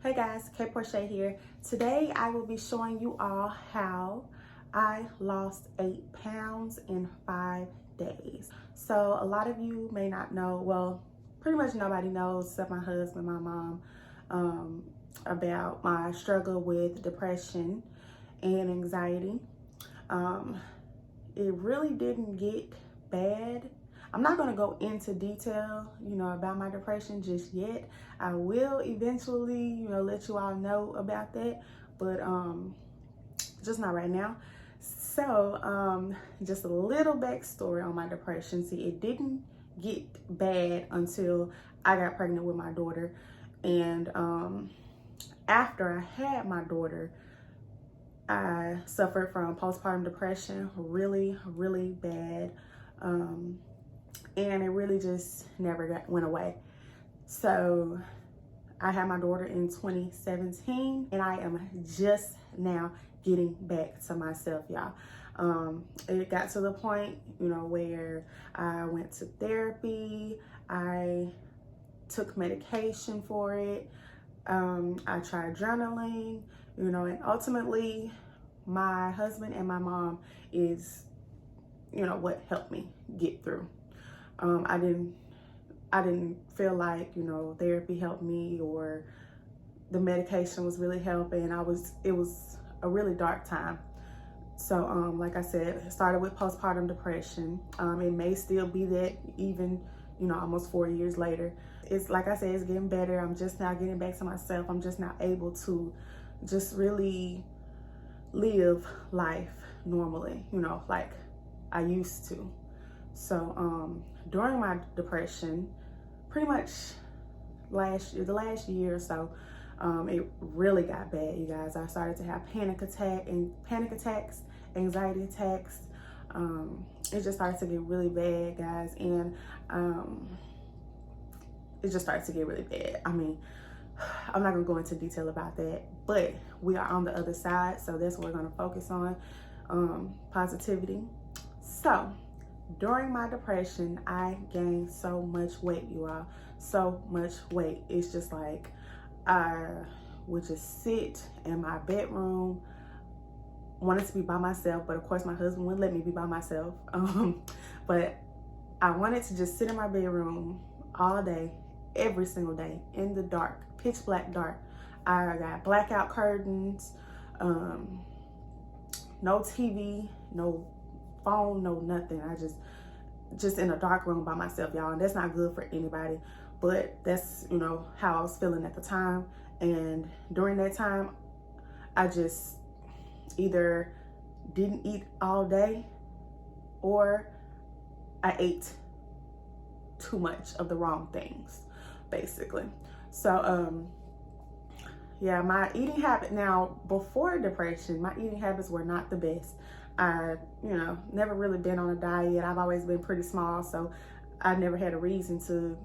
Hey guys, Kay Porche here. Today I will be showing you all how I lost 8 pounds in 5 days. So a lot of you may not know, well, pretty much nobody knows except my husband, my mom, about my struggle with depression and anxiety. It really didn't get bad. I'm not going to go into detail, about my depression just yet. I will eventually, let you all know about that, but just not right now. So, just a little backstory on my depression. See, it didn't get bad until I got pregnant with my daughter. And after I had my daughter, I suffered from postpartum depression, really, really bad. And it really just never went away. So I had my daughter in 2017, and I am just now getting back to myself, y'all. It got to the point, where I went to therapy. I took medication for it. I tried journaling, and ultimately my husband and my mom is, what helped me get through. I didn't feel like, therapy helped me or the medication was really helping. It was a really dark time. So, like I said, it started with postpartum depression. It may still be that even, almost 4 years later. It's like I said, it's getting better. I'm just now getting back to myself. I'm just now able to just really live life normally, like I used to. So, during my depression, pretty much the last year or so, it really got bad, you guys. I started to have panic attacks, anxiety attacks. It just started to get really bad, guys, and it just started to get really bad. I mean, I'm not gonna go into detail about that, but we are on the other side, so that's what we're gonna focus on, positivity. So, during my depression, I gained so much weight, you all. So much weight. It's just like I would just sit in my bedroom, wanted to be by myself, but of course my husband wouldn't let me be by myself. But I wanted to just sit in my bedroom all day, every single day, in the dark, pitch black dark. I got blackout curtains, no TV, no phone, no nothing. I just in a dark room by myself, y'all, and that's not good for anybody, but that's how I was feeling at the time. And during that time, I just either didn't eat all day or I ate too much of the wrong things, basically. So yeah, my eating habit now, before depression, my eating habits were not the best. I, never really been on a diet. I've always been pretty small, so I never had a reason to,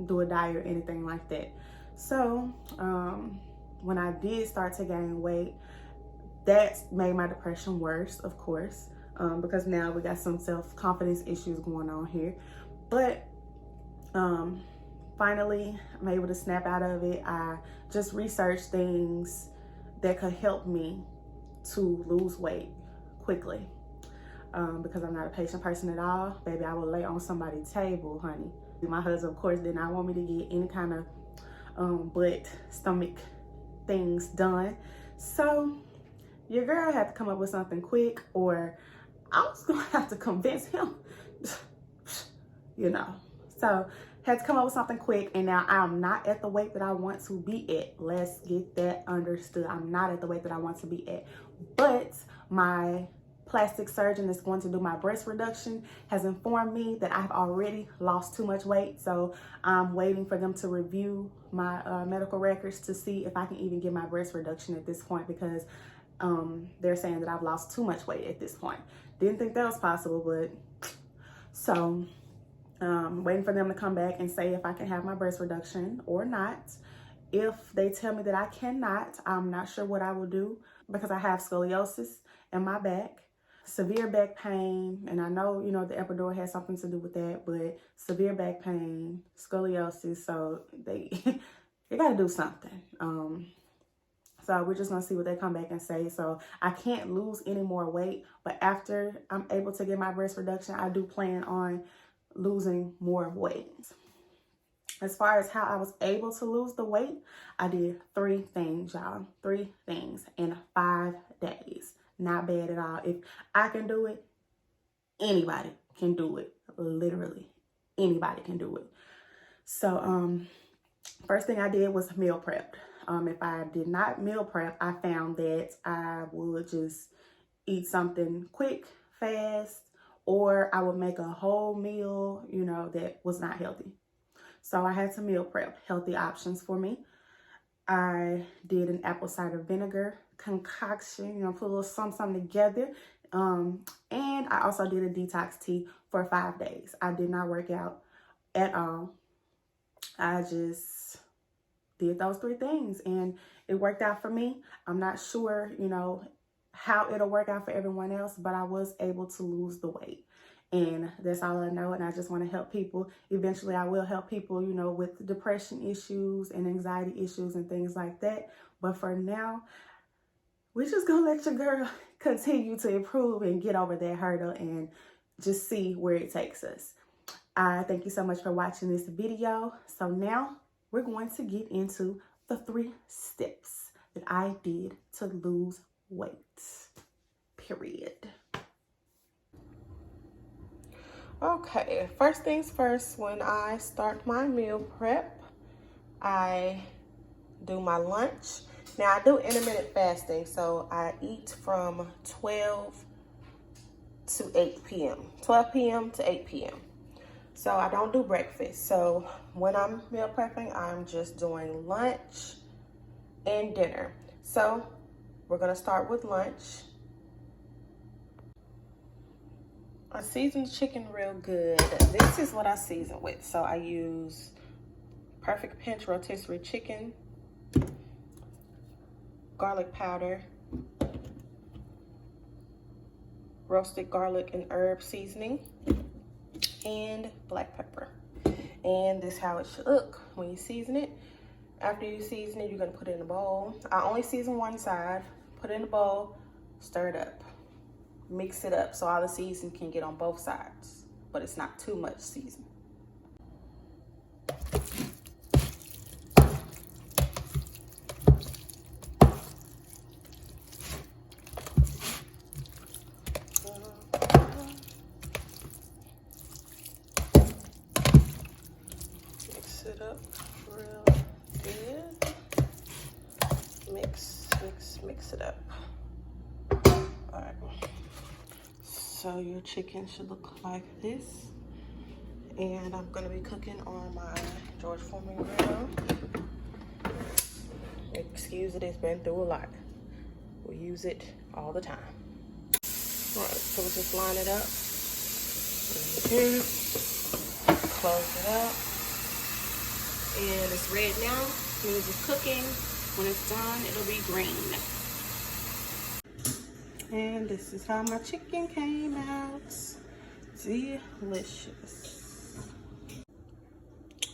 do a diet or anything like that. So, when I did start to gain weight, that made my depression worse, of course, because now we got some self-confidence issues going on here. But, finally, I'm able to snap out of it. I just researched things that could help me to lose weight quickly, because I'm not a patient person at all. Baby, I will lay on somebody's table, honey. My husband, of course, did not want me to get any kind of butt, stomach things done. So your girl had to come up with something quick, or I was gonna have to convince him, So had to come up with something quick, and now I'm not at the weight that I want to be at. Let's get that understood. I'm not at the weight that I want to be at. But my plastic surgeon that's going to do my breast reduction has informed me that I've already lost too much weight. So I'm waiting for them to review my medical records to see if I can even get my breast reduction at this point, because they're saying that I've lost too much weight at this point. Didn't think that was possible, but so waiting for them to come back and say if I can have my breast reduction or not. If they tell me that I cannot, I'm not sure what I will do, because I have scoliosis in my back, severe back pain, and I know, the epidural has something to do with that, but severe back pain, scoliosis, so they got to do something. So we're just gonna see what they come back and say. So I can't lose any more weight, but after I'm able to get my breast reduction, I do plan on losing more weight. As far as how I was able to lose the weight, I did 3 things, y'all. 3 things in 5 days. Not bad at all. If I can do it, anybody can do it. Literally, anybody can do it. So, first thing I did was meal prep. If I did not meal prep, I found that I would just eat something quick, fast, or I would make a whole meal, you know, that was not healthy. So I had to meal prep healthy options for me. I did an apple cider vinegar concoction, you know, put a little something together. And I also did a detox tea for 5 days. I did not work out at all. I just did those 3 things and it worked out for me. I'm not sure, you know, how it'll work out for everyone else, but I was able to lose the weight. And that's all I know. And I just want to help people. Eventually, I will help people, you know, with depression issues and anxiety issues and things like that. But for now, we're just going to let your girl continue to improve and get over that hurdle and just see where it takes us. I thank you so much for watching this video. So now we're going to get into the 3 steps that I did to lose weight. Period. Okay, first things first, when I start my meal prep, I do my lunch. Now, I do intermittent fasting, so I eat from 12 to 8 p.m., 12 p.m. to 8 p.m. So I don't do breakfast. So when I'm meal prepping, I'm just doing lunch and dinner. So we're gonna start with lunch. I season the chicken real good. This is what I season with. So I use Perfect Pinch rotisserie chicken, garlic powder, roasted garlic and herb seasoning, and black pepper. And this is how it should look when you season it. After you season it, you're gonna put it in a bowl. I only season one side. Put it in a bowl, stir it up. Mix it up so all the seasoning can get on both sides, but it's not too much seasoning. Mix it up real good. Mix it up. All right. So your chicken should look like this. And I'm gonna be cooking on my George Foreman grill. Excuse it, it's been through a lot. We use it all the time. All right, so we'll just line it up. Here. Close it up. And it's red now, means it's cooking. When it's done, it'll be green. And this is how my chicken came out. Delicious.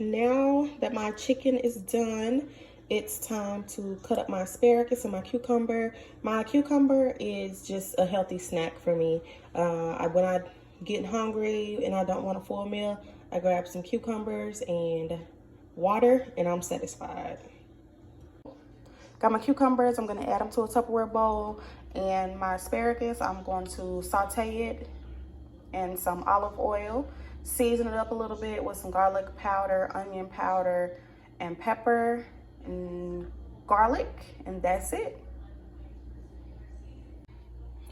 Now that my chicken is done, it's time to cut up my asparagus and my cucumber. My cucumber is just a healthy snack for me. When I get hungry and I don't want a full meal, I grab some cucumbers and water and I'm satisfied. Got my cucumbers, I'm gonna add them to a Tupperware bowl. And my asparagus, I'm going to saute it in some olive oil, season it up a little bit with some garlic powder, onion powder, and pepper and garlic, and that's it.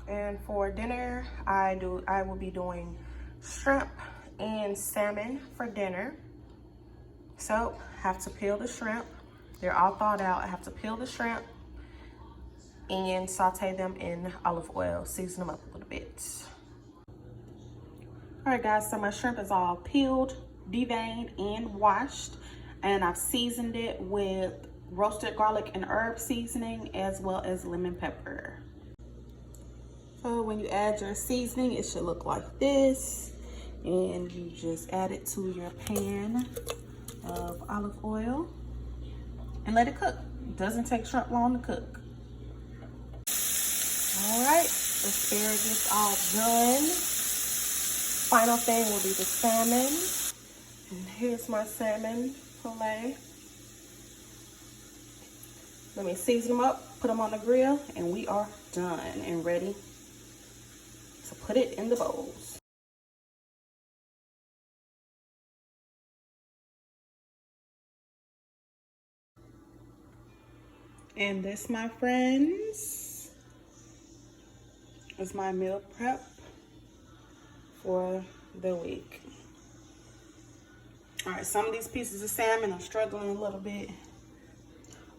And for dinner, I will be doing shrimp and salmon for dinner. So I have to peel the shrimp. They're all thawed out. I have to peel the shrimp and saute them in olive oil, season them up a little bit. All right, guys, so my shrimp is all peeled, deveined, and washed, and I've seasoned it with roasted garlic and herb seasoning as well as lemon pepper. So when you add your seasoning, it should look like this, and you just add it to your pan of olive oil and let it cook. It doesn't take shrimp long to cook. All right, asparagus all done. Final thing will be the salmon. And here's my salmon fillet. Let me season them up, put them on the grill, and we are done and ready to put it in the bowls. And this, my friends, is my meal prep for the week. All right, some of these pieces of salmon are struggling a little bit,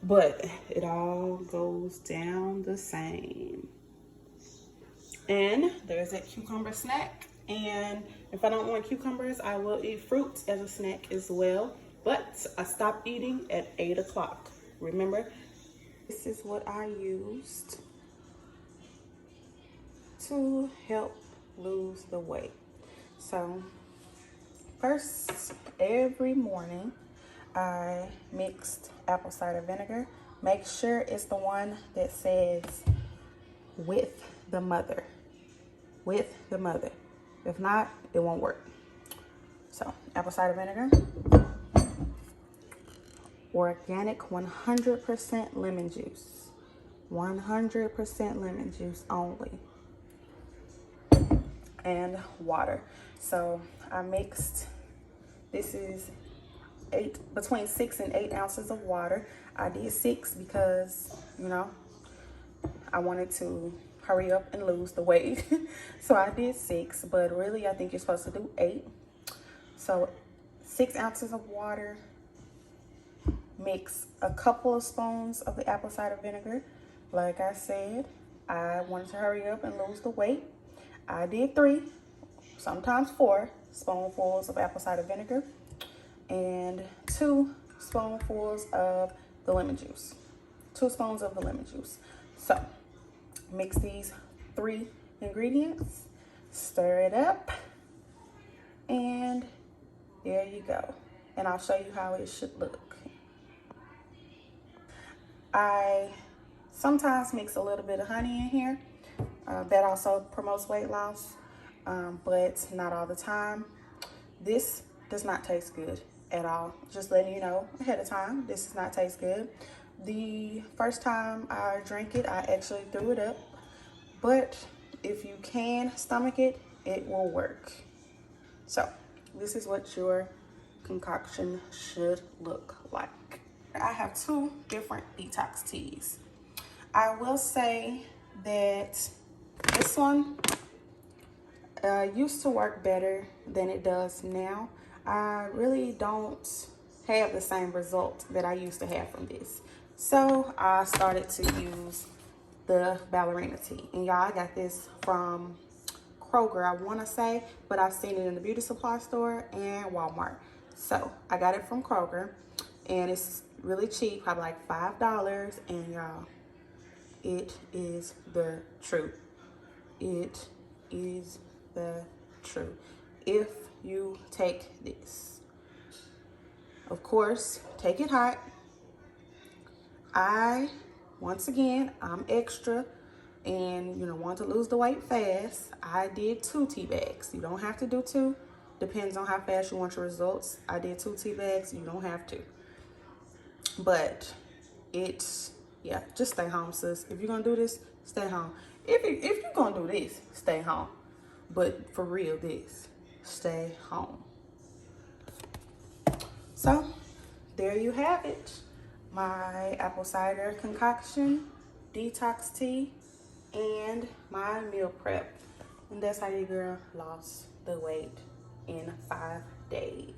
but it all goes down the same. And there's that cucumber snack. And if I don't want cucumbers, I will eat fruits as a snack as well. But I stopped eating at 8 o'clock. Remember, this is what I used to help lose the weight. So first, every morning, I mixed apple cider vinegar. Make sure it's the one that says with the mother. With the mother. If not, it won't work. So, apple cider vinegar. Organic 100% lemon juice. 100% lemon juice only. And water. So, I mixed, this is between 6 and 8 ounces of water. I did 6 because, you know, I wanted to hurry up and lose the weight. So I did 6, but really I think you're supposed to do 8. So 6 ounces of water, mix a couple of spoons of the apple cider vinegar. Like I said, I wanted to hurry up and lose the weight. I did 3, sometimes 4 spoonfuls of apple cider vinegar and 2 spoonfuls of the lemon juice. 2 spoons of the lemon juice. So mix these 3 ingredients, stir it up, and there you go. And I'll show you how it should look. I sometimes mix a little bit of honey in here. That also promotes weight loss, but not all the time. This does not taste good at all. Just letting you know ahead of time, this does not taste good. The first time I drank it, I actually threw it up. But if you can stomach it, it will work. So this is what your concoction should look like. I have 2 different detox teas. I will say that this one used to work better than it does now. I really don't have the same result that I used to have from this. So I started to use the ballerina tea. And y'all, I got this from Kroger, I want to say, but I've seen it in the beauty supply store and Walmart. So I got it from Kroger, and it's really cheap, probably like $5. And y'all, it is the truth. It is the truth. If you take this, of course, take it hot. Once again, I'm extra and, you know, want to lose the weight fast. I did 2 tea bags. You don't have to do 2. Depends on how fast you want your results. I did 2 tea bags. You don't have to. But yeah, just stay home, sis. If you're going to do this, stay home. If you're going to do this, stay home. But for real, stay home. So, there you have it. My apple cider concoction, detox tea, and my meal prep. And that's how your girl lost the weight in 5 days.